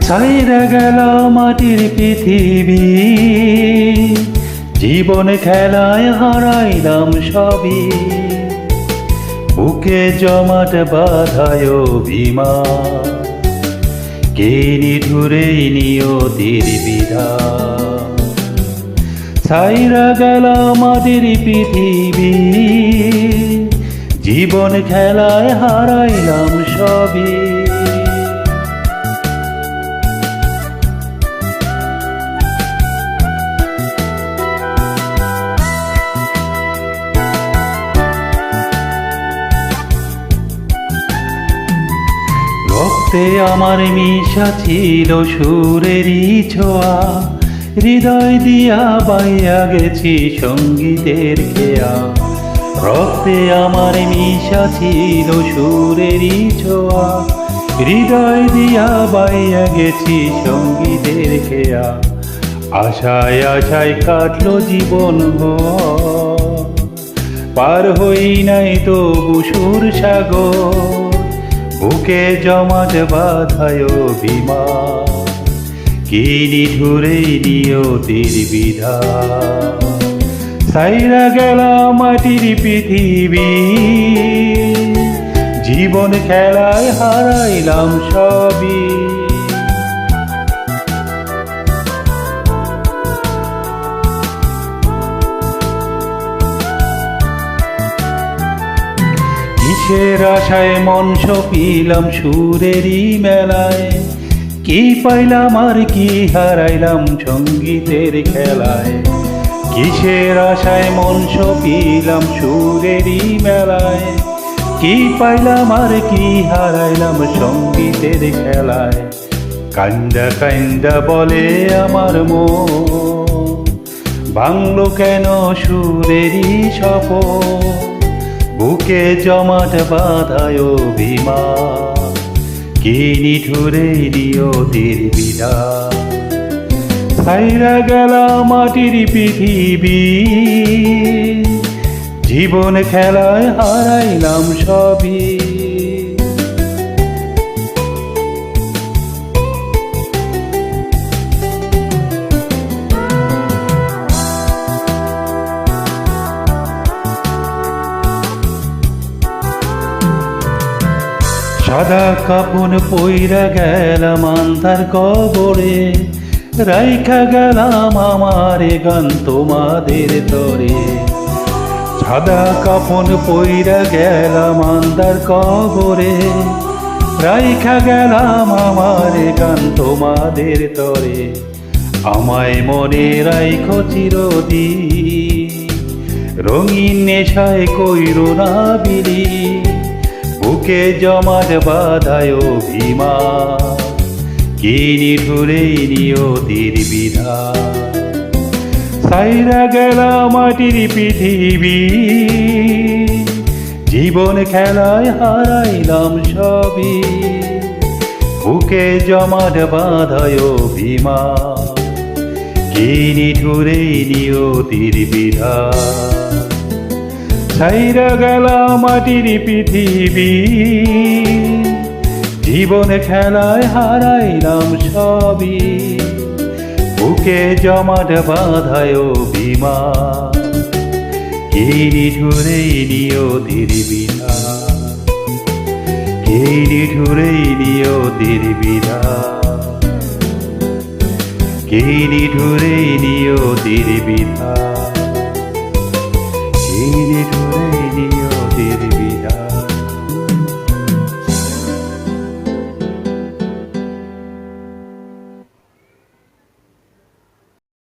ছাইরা গেল মাটির পৃথিবী, জীবন খেলায় হারাইলাম সবই। বুকে জমাট বাঁধায় অভিমান, কে নিঠুরে নিয়তির বিধান। ছাইরা গেল মাটির পৃথিবী, জীবন খেলায় হারাইলাম সবই। রক্তে আমার মিশা ছিল সুরেরই ছোঁয়া, হৃদয় দিয়া বাইয়া গেছি সঙ্গীতের খেয়া। রক্তে আমার মিশা ছিল সুরেরই ছোঁয়া, হৃদয় দিয়া বাইয়া গেছি সঙ্গীতের খেয়া। আশায় আশায় কাটলো জীবন পার হই নাই তবু সুর সাগর। বুকে জমাট বাঁধায় অভিমান, কি নিঠুরে নিয়তির বিধান। ছাইরা গেল মাটির পৃথিবী, জীবন খেলায় হারাইলাম সবই। কিসের আশায় মন সপিলাম সুরেরই মেলায়, কি পাইলাম আর কি হারাইলাম সঙ্গীতের খেলায়। কিসের আশায় মন সপিলাম সুরেরই মেলায়, কি পাইলাম আর কি হারাইলাম সঙ্গীতের খেলায়। কান্দা কান্দা বলে আমার মন, ভাঙলো কেন সুরেরই শপথ। বুকে জমাট বাঁধায় অভিমান, কি নিঠুরে নিয়তির বিধান। ছাইরা গেল মাটির পৃথিবী, জীবন খেলায় হারাইলাম সবই। সাদা কাপন পইরা গেলাম আন্ধার কবরে, রাইখা গেলাম আমার গান তোমাদের তরে। সাদা কাপন পইরা গেলাম আন্ধার কবরে, রাইখা গেলাম আমার গান তোমাদের তরে। আমায় মনে রাইখো চিরদিন, রঙিন নেশায় কইরো না বিলি। বুকে জমাট বাঁধায় অভিমান, কি নিঠুরে নিয়তির বিধান। ছাইরা গেল মাটির পৃথিবী, জীবন খেলায় হারাইলাম সবই। বুকে জমাট বাঁধায় অভিমান, কি নিঠুরে নিয়তির বিধান। ছাইরা গেল মাটির পৃথিবী, জীবন খেলায় হারাইলাম সবই। বুকে জমাট বাঁধায় অভিমান, কি নিঠুরে নিয়তির বিধান। কি নিঠুরে নিয়তির বিধান, কি নিঠুরে নিয়তির বিধান।